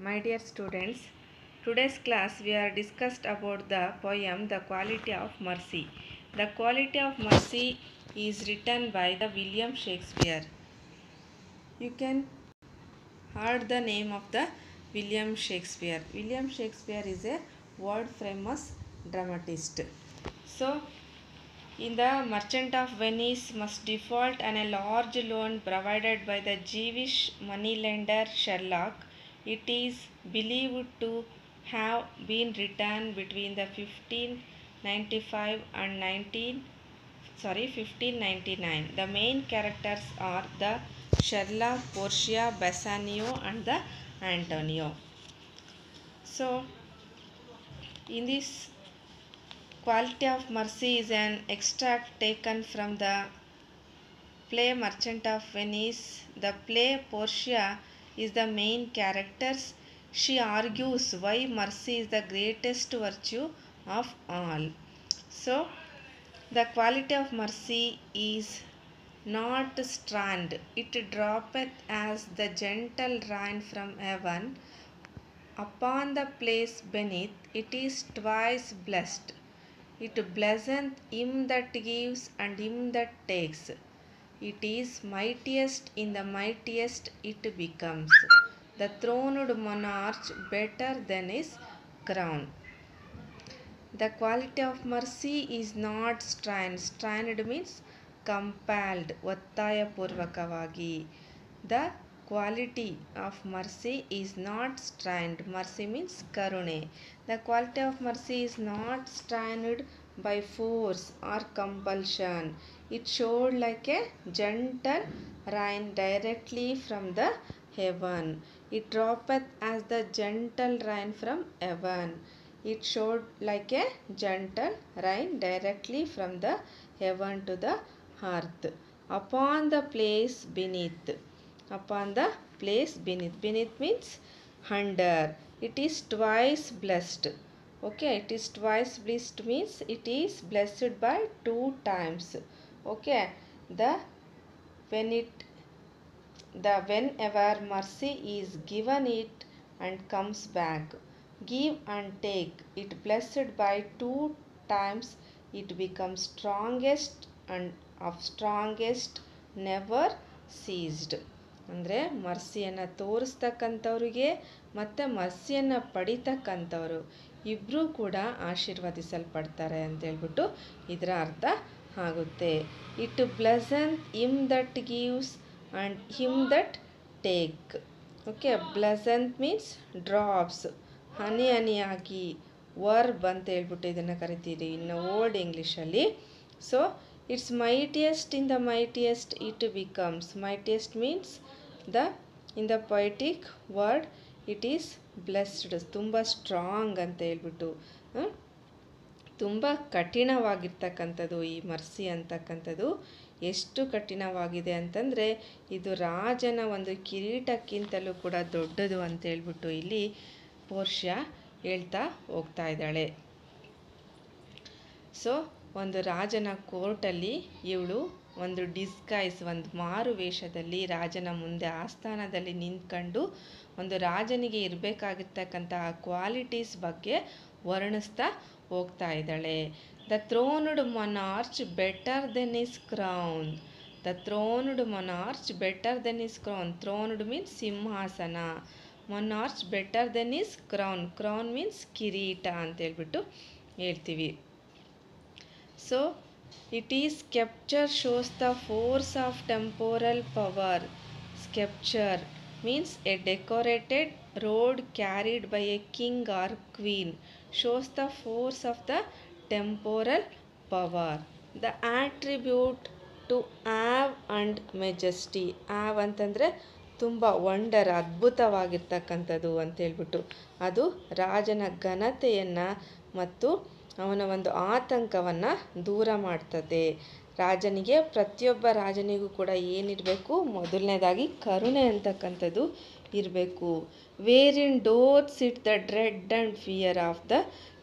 My dear students, today's class we are discussed about the poem The Quality of Mercy. The Quality of Mercy is written by the William Shakespeare. You can heard the name of the William Shakespeare. William Shakespeare is a world famous dramatist. So in the Merchant of Venice must default on a large loan provided by the Jewish moneylender Sherlock. It is believed to have been written between the 1595 and 1599. The main characters are the Sherlock, Portia, Bassanio and the Antonio. So in this Quality of Mercy is an extract taken from the play Merchant of Venice. The play Portia is the main character. She argues why mercy is the greatest virtue of all. So, the quality of mercy is not strand, it droppeth as the gentle rain from heaven upon the place beneath. It is twice blessed. It blesseth him that gives and him that takes. It is mightiest in the mightiest it becomes. The throned monarch better than his crown. The quality of mercy is not strained. Strained means compelled, ಒತ್ತಾಯಪೂರ್ವಕವಾಗಿ. The quality of mercy is not strained. Mercy means karune. The quality of mercy is not strained by force or compulsion. It showed like a gentle rain directly from the heaven. It droppeth as the gentle rain from heaven. It showed like a gentle rain directly from the heaven to the earth. Upon the place beneath. Upon the place beneath. Beneath means under. It is twice blessed. Okay, it is twice blessed means it is blessed by 2 times. Okay, whenever mercy is given it and comes back. Give and take. It blessed by 2 times. It becomes strongest and of strongest never ceased. ಅಂದರೆ ಮರ್ಸಿಯನ್ನು ತೋರಿಸ್ತಕ್ಕಂಥವ್ರಿಗೆ ಮತ್ತು ಮರ್ಸಿಯನ್ನು ಪಡಿತಕ್ಕಂಥವ್ರು ಇಬ್ಬರೂ ಕೂಡ ಆಶೀರ್ವದಿಸಲ್ಪಡ್ತಾರೆ ಅಂತೇಳ್ಬಿಟ್ಟು ಇದರ ಅರ್ಥ ಆಗುತ್ತೆ. It blesseth him that gives and him that take. Okay, blesseth means drops, ಹನಿ ಹನಿಯಾಗಿ, ವರ್ಬ್ ಅಂತ ಹೇಳ್ಬಿಟ್ಟು ಇದನ್ನು ಕರಿತೀರಿ ಇನ್ನು ಓಲ್ಡ್ ಇಂಗ್ಲೀಷಲ್ಲಿ. So it's mightiest in the mightiest it becomes. Mightiest means in the poetic word it is blessed. ತುಂಬ strong ಅಂತ ಹೇಳ್ಬಿಟ್ಟು, ತುಂಬ ಕಠಿಣವಾಗಿರ್ತಕ್ಕಂಥದ್ದು ಈ ಮರ್ಸಿ ಅಂತಕ್ಕಂಥದ್ದು. ಎಷ್ಟು ಕಠಿಣವಾಗಿದೆ ಅಂತಂದರೆ ಇದು ರಾಜನ ಒಂದು ಕಿರೀಟಕ್ಕಿಂತಲೂ ಕೂಡ ದೊಡ್ಡದು ಅಂತ ಹೇಳ್ಬಿಟ್ಟು ಇಲ್ಲಿ ಪೋರ್ಷಿಯಾ ಹೇಳ್ತಾ ಹೋಗ್ತಾ ಇದ್ದಾಳೆ. ಸೊ ಒಂದು ರಾಜನ ಕೋರ್ಟಲ್ಲಿ ಇವಳು ಒಂದು ಡಿಸ್ಗೈಸ್, ಒಂದು ಮಾರು ವೇಷದಲ್ಲಿ ರಾಜನ ಮುಂದೆ ಆಸ್ಥಾನದಲ್ಲಿ ನಿಂತ್ಕೊಂಡು ಒಂದು ರಾಜನಿಗೆ ಇರಬೇಕಾಗಿರ್ತಕ್ಕಂತಹ ಕ್ವಾಲಿಟೀಸ್ ಬಗ್ಗೆ ವರ್ಣಿಸ್ತಾ ಹೋಗ್ತಾ ಇದ್ದಾಳೆ. The throned monarch better than his crown. The throned monarch better than his crown. Throned means ಸಿಂಹಾಸನ, monarch better than his crown. Crown means ಕಿರೀಟ ಅಂತೇಳ್ಬಿಟ್ಟು ಹೇಳ್ತೀವಿ. So it is sceptre shows the force of temporal power. Sceptre means a decorated road carried by a king or queen shows the force of the temporal power. The attribute to awe and majesty. awe ಅಂತಂದರೆ ತುಂಬ wonder, ಅದ್ಭುತವಾಗಿರ್ತಕ್ಕಂಥದ್ದು ಅಂತೇಳ್ಬಿಟ್ಟು ಅದು ರಾಜನ ಘನತೆಯನ್ನು ಮತ್ತು ಅವನ ಒಂದು ಆತಂಕವನ್ನು ದೂರ ಮಾಡ್ತದೆ. ರಾಜನಿಗೆ, ಪ್ರತಿಯೊಬ್ಬ ರಾಜನಿಗೂ ಕೂಡ ಏನಿರಬೇಕು, ಮೊದಲನೇದಾಗಿ ಕರುಣೆ ಅಂತಕ್ಕಂಥದ್ದು ಇರಬೇಕು. Wherein doth sit the dread and fear of the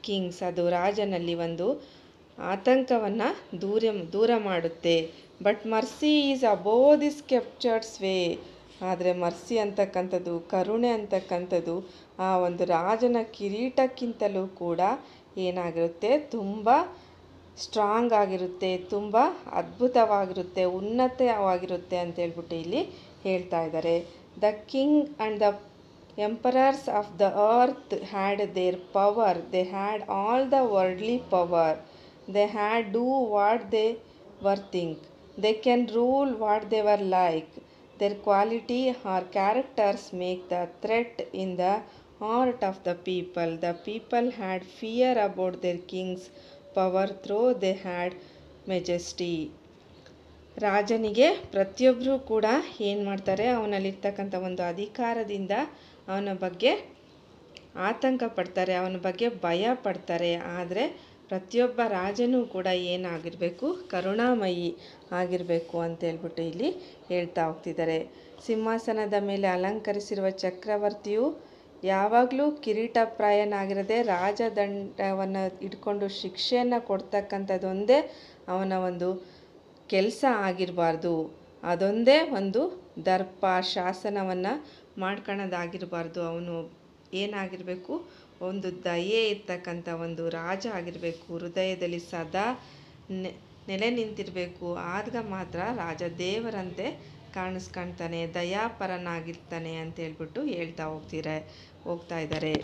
kings. ಅದು ರಾಜನಲ್ಲಿ ಒಂದು ಆತಂಕವನ್ನು ದೂರ ಮಾಡುತ್ತೆ. But mercy is above this sceptres way. ಆದರೆ ಮರ್ಸಿ ಅಂತಕ್ಕಂಥದ್ದು, ಕರುಣೆ ಅಂತಕ್ಕಂಥದ್ದು ಆ ಒಂದು ರಾಜನ ಕಿರೀಟಕ್ಕಿಂತಲೂ ಕೂಡ ಏನಾಗಿರುತ್ತೆ, ತುಂಬ ಸ್ಟ್ರಾಂಗ್ ಆಗಿರುತ್ತೆ, ತುಂಬ ಅದ್ಭುತವಾಗಿರುತ್ತೆ, ಉನ್ನತವಾಗಿರುತ್ತೆ ಅಂತೇಳ್ಬಿಟ್ಟು ಇಲ್ಲಿ ಹೇಳ್ತಾ ಇದ್ದಾರೆ. The king and the emperors of the earth had their power, they had all the worldly power, they had do what they were think, they can rule what they were like, their quality or characters make the threat in the heart of the people. The people had fear about their king's power though they had majesty. ರಾಜನಿಗೆ ಪ್ರತಿಯೊಬ್ಬರೂ ಕೂಡ ಏನು ಮಾಡ್ತಾರೆ, ಅವನಲ್ಲಿರ್ತಕ್ಕಂಥ ಒಂದು ಅಧಿಕಾರದಿಂದ ಅವನ ಬಗ್ಗೆ ಆತಂಕ ಪಡ್ತಾರೆ, ಅವನ ಬಗ್ಗೆ ಭಯ ಪಡ್ತಾರೆ. ಆದರೆ ಪ್ರತಿಯೊಬ್ಬ ರಾಜನೂ ಕೂಡ ಏನಾಗಿರಬೇಕು, ಕರುಣಾಮಯಿ ಆಗಿರಬೇಕು ಅಂತೇಳ್ಬಿಟ್ಟು ಇಲ್ಲಿ ಹೇಳ್ತಾ ಹೋಗ್ತಿದ್ದಾರೆ. ಸಿಂಹಾಸನದ ಮೇಲೆ ಅಲಂಕರಿಸಿರುವ ಚಕ್ರವರ್ತಿಯು ಯಾವಾಗಲೂ ಕಿರೀಟಪ್ರಾಯನಾಗಿರದೆ ರಾಜದಂಡವನ್ನು ಇಟ್ಕೊಂಡು ಶಿಕ್ಷೆಯನ್ನು ಕೊಡ್ತಕ್ಕಂಥದ್ದೊಂದೇ ಅವನ ಒಂದು ಕೆಲಸ ಆಗಿರಬಾರ್ದು. ಅದೊಂದೇ ಒಂದು ದರ್ಪ ಶಾಸನವನ್ನು ಮಾಡ್ಕೊಳ್ಳೋದಾಗಿರಬಾರ್ದು. ಅವನು ಏನಾಗಿರಬೇಕು, ಒಂದು ದಯೆ ಇರ್ತಕ್ಕಂಥ ಒಂದು ರಾಜ ಆಗಿರಬೇಕು, ಹೃದಯದಲ್ಲಿ ಸದಾ ನೆಲೆ ನಿಂತಿರಬೇಕು. ಆಗ ಮಾತ್ರ ರಾಜ ದೇವರಂತೆ ಕಾಣಿಸ್ಕೊಳ್ತಾನೆ, ದಯಾಪರನಾಗಿರ್ತಾನೆ ಅಂತೇಳ್ಬಿಟ್ಟು ಹೋಗ್ತಾ ಇದ್ದಾರೆ.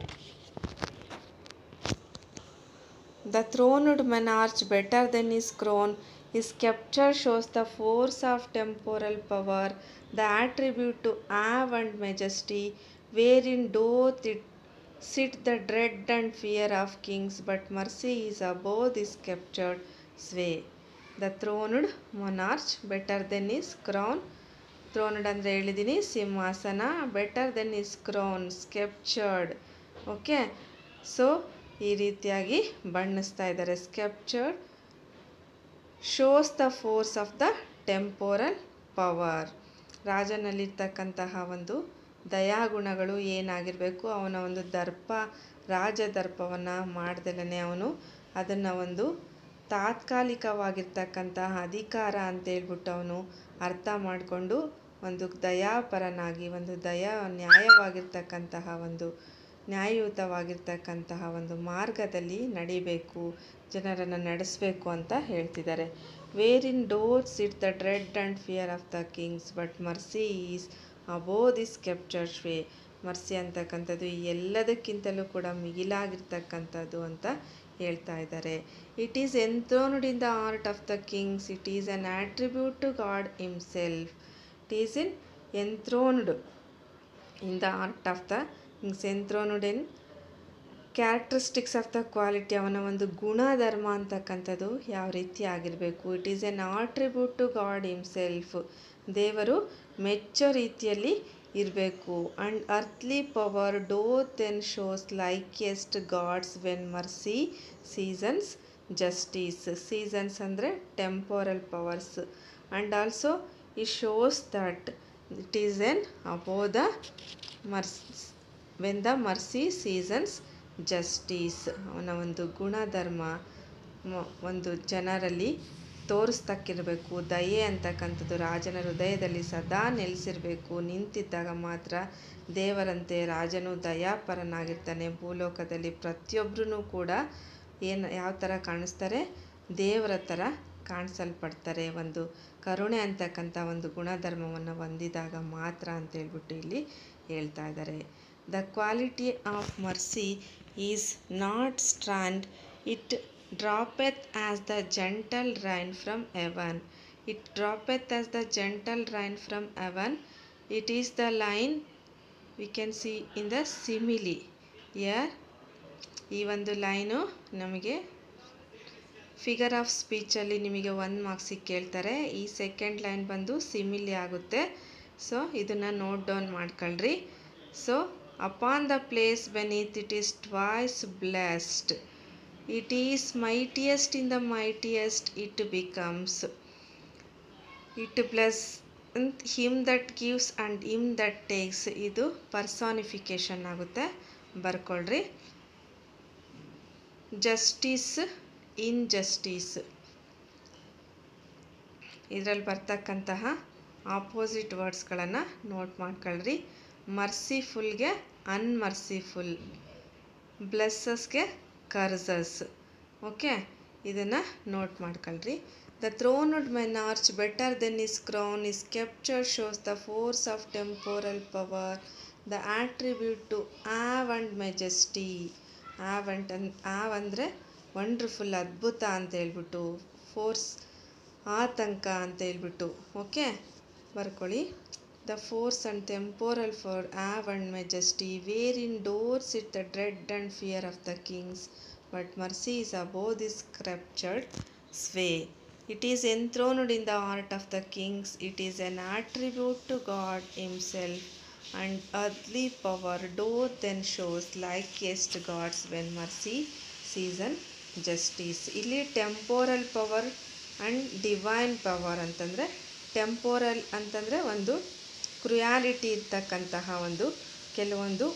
The throned monarch better than his crown, his sceptre shows the force of temporal power, the attribute to awe and majesty, wherein doth it sit the dread and fear of kings, but mercy is above this sceptred sway. The throned monarch better than his crown, throned ಅಂದರೆ ಹೇಳಿದ್ದೀನಿ ಸಿಂಹಾಸನ, better than his crown sceptred. Okay, so ಈ ರೀತಿಯಾಗಿ ಬಣ್ಣಿಸ್ತಾ ಇದ್ದಾರೆ. Sceptred shows the force of the temporal power. ರಾಜನಲ್ಲಿರ್ತಕ್ಕಂತಹ ಒಂದು ದಯಾಗುಣಗಳು ಏನಾಗಿರಬೇಕು, ಅವನ ಒಂದು ದರ್ಪ, ರಾಜದರ್ಪವನ್ನು ಮಾಡ್ದಲೇ ಅವನು ಅದನ್ನು ಒಂದು ತಾತ್ಕಾಲಿಕವಾಗಿರ್ತಕ್ಕಂತಹ ಅಧಿಕಾರ ಅಂತೇಳ್ಬಿಟ್ಟು ಅವನು ಅರ್ಥ ಮಾಡಿಕೊಂಡು ಒಂದು ದಯಾಪರನಾಗಿ, ಒಂದು ನ್ಯಾಯವಾಗಿರ್ತಕ್ಕಂತಹ ಒಂದು ನ್ಯಾಯಯುತವಾಗಿರ್ತಕ್ಕಂತಹ ಒಂದು ಮಾರ್ಗದಲ್ಲಿ ನಡಿಬೇಕು, ಜನರನ್ನು ನಡೆಸಬೇಕು ಅಂತ ಹೇಳ್ತಿದ್ದಾರೆ. ವೇರ್ ಇನ್ ಡೋರ್ಸ್ sit the dread and fear of the kings, but mercy is above this sceptred way. Mercy ಅಂತಕ್ಕಂಥದ್ದು ಎಲ್ಲದಕ್ಕಿಂತಲೂ ಕೂಡ ಮಿಗಿಲಾಗಿರ್ತಕ್ಕಂಥದ್ದು ಅಂತ ಹೇಳ್ತಾ ಇದ್ದಾರೆ. It is enthroned in the heart of the kings, it is an attribute to God himself. It is enthroned in the heart of the kings, enthroned in characteristics of the quality, ಅವನ ಒಂದು ಗುಣಧರ್ಮ ಅಂತಕ್ಕಂಥದ್ದು ಯಾವ ರೀತಿ ಆಗಿರಬೇಕು. It is N attribute to God himself, ದೇವರು ಮೆಚ್ಚೋ ರೀತಿಯಲ್ಲಿ ಇರಬೇಕು. And earthly power doth then shows likest God's when mercy seasons justice. Seasons ಅಂದರೆ ಟೆಂಪೋರಲ್ ಪವರ್ಸ್. ಆ್ಯಂಡ್ ಆಲ್ಸೋ ಈ shows that it is an above the when the mercy seasons justice. ಅವನ ಒಂದು ಗುಣಧರ್ಮ ಒಂದು ಜನರಲ್ಲಿ ತೋರಿಸ್ತಕ್ಕಿರಬೇಕು. ದಯೆ ಅಂತಕ್ಕಂಥದ್ದು ರಾಜನ ಹೃದಯದಲ್ಲಿ ಸದಾ ನೆಲೆಸಿರಬೇಕು. ನಿಂತಿದ್ದಾಗ ಮಾತ್ರ ದೇವರಂತೆ ರಾಜನು ದಯಾಪರನಾಗಿರ್ತಾನೆ. ಭೂಲೋಕದಲ್ಲಿ ಪ್ರತಿಯೊಬ್ಬರೂ ಕೂಡ ಯಾವ ಥರ ಕಾಣಿಸ್ತಾರೆ, ದೇವರ ಥರ ಕಾಣಿಸಲ್ಪಡ್ತಾರೆ. ಒಂದು ಕರುಣೆ ಅಂತಕ್ಕಂಥ ಒಂದು ಗುಣಧರ್ಮವನ್ನು ಹೊಂದಿದಾಗ ಮಾತ್ರ ಅಂತೇಳ್ಬಿಟ್ಟು ಇಲ್ಲಿ ಹೇಳ್ತಾ ಇದ್ದಾರೆ. The quality of mercy is not strand, it droppeth as the gentle rain from heaven. It droppeth as the gentle rain from heaven. It is the line we can see in the simile. Here ಈ ಒಂದು line ನಮಗೆ figure of ಸ್ಪೀಚಲ್ಲಿ ನಿಮಗೆ 1 ಮಾರ್ಕ್ಸಿಗೆ ಕೇಳ್ತಾರೆ. ಈ second line ಬಂದು simile ಆಗುತ್ತೆ. So ಇದನ್ನು note down ಮಾಡ್ಕೊಳ್ರಿ. So upon the place beneath it is twice blessed, it is mightiest in the mightiest it becomes, it bless him that gives and him that takes. ಇದು personification ಆಗುತ್ತೆ, ಬರ್ಕೊಳ್ರಿ. Justice injustice ಇದರಲ್ಲಿ ಬರ್ತಕ್ಕಂತಹ opposite ವರ್ಡ್ಸ್ಗಳನ್ನು note ಮಾಡ್ಕೊಳ್ರಿ. ಮರ್ಸಿಫುಲ್ಗೆ unmerciful, ಬ್ಲೆಸ್ಸಸ್ಗೆ curses. Okay, ಇದನ್ನು note ಮಾಡ್ಕೊಳ್ರಿ. The throned monarch better than his crown, his sceptre shows the force of temporal power, the attribute to awe and majesty. ಆವ್ ಅಂದರೆ ವಂಡರ್ಫುಲ್, ಅದ್ಭುತ ಅಂತ ಹೇಳ್ಬಿಟ್ಟು, ಫೋರ್ಸ್ ಆತಂಕ ಅಂತ ಹೇಳ್ಬಿಟ್ಟು. ಓಕೆ, ಬರ್ಕೊಳ್ಳಿ. The force and temporal for awe and majesty, wherein ಡೋರ್ಸ್ sit the dread and fear of the kings, but mercy is above this sculptured sway. It is enthroned in the heart of the kings. It is an attribute to God himself, and earthly power doth then shows likest gods when mercy sees and justice. ಇಲ್ಲಿ temporal power and divine power ಅಂತಂದರೆ, temporal ಅಂತಂದರೆ ಒಂದು cruelty ಇರ್ತಕ್ಕಂತಹ ಒಂದು ಕೆಲವೊಂದು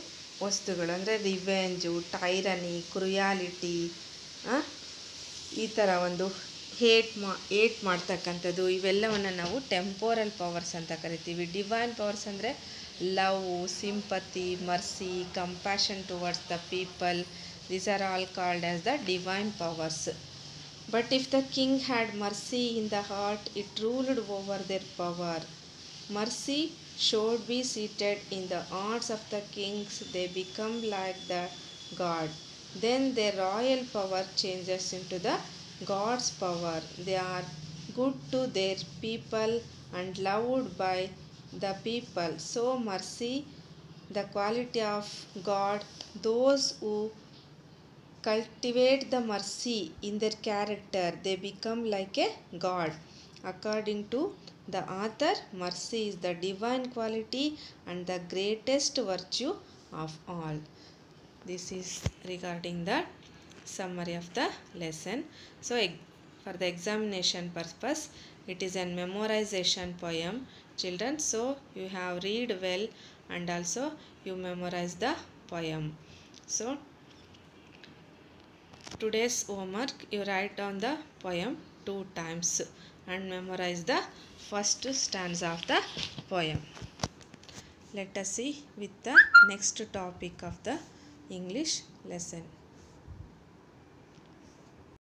ವಸ್ತುಗಳು, ಅಂದರೆ revenge, tyranny, cruelty, ಈ ಥರ ಒಂದು ಏಟ್ ಮಾಡ್ತಕ್ಕಂಥದ್ದು, ಇವೆಲ್ಲವನ್ನು ನಾವು ಟೆಂಪೋರಲ್ ಪವರ್ಸ್ ಅಂತ ಕರಿತೀವಿ. ಡಿವೈನ್ ಪವರ್ಸ್ ಅಂದರೆ love, sympathy, mercy, compassion towards the people. These are all called as the divine powers. But if the king had mercy in the heart, it ruled over their power. Mercy should be seated in the hearts of the kings. They become like the God. Then their royal power changes into the God's power. They are good to their people and loved by the people. So mercy, the quality of God, those who cultivate the mercy in their character, they become like a God. According to the author, mercy is the divine quality and the greatest virtue of all. This is regarding the summary of the lesson. So for the examination purpose, it is a memorization poem, children. So you have read well and also you memorize the poem. So today's homework, you write down the poem 2 times and memorize the first stanza of the poem. Let us see with the next topic of the English lesson.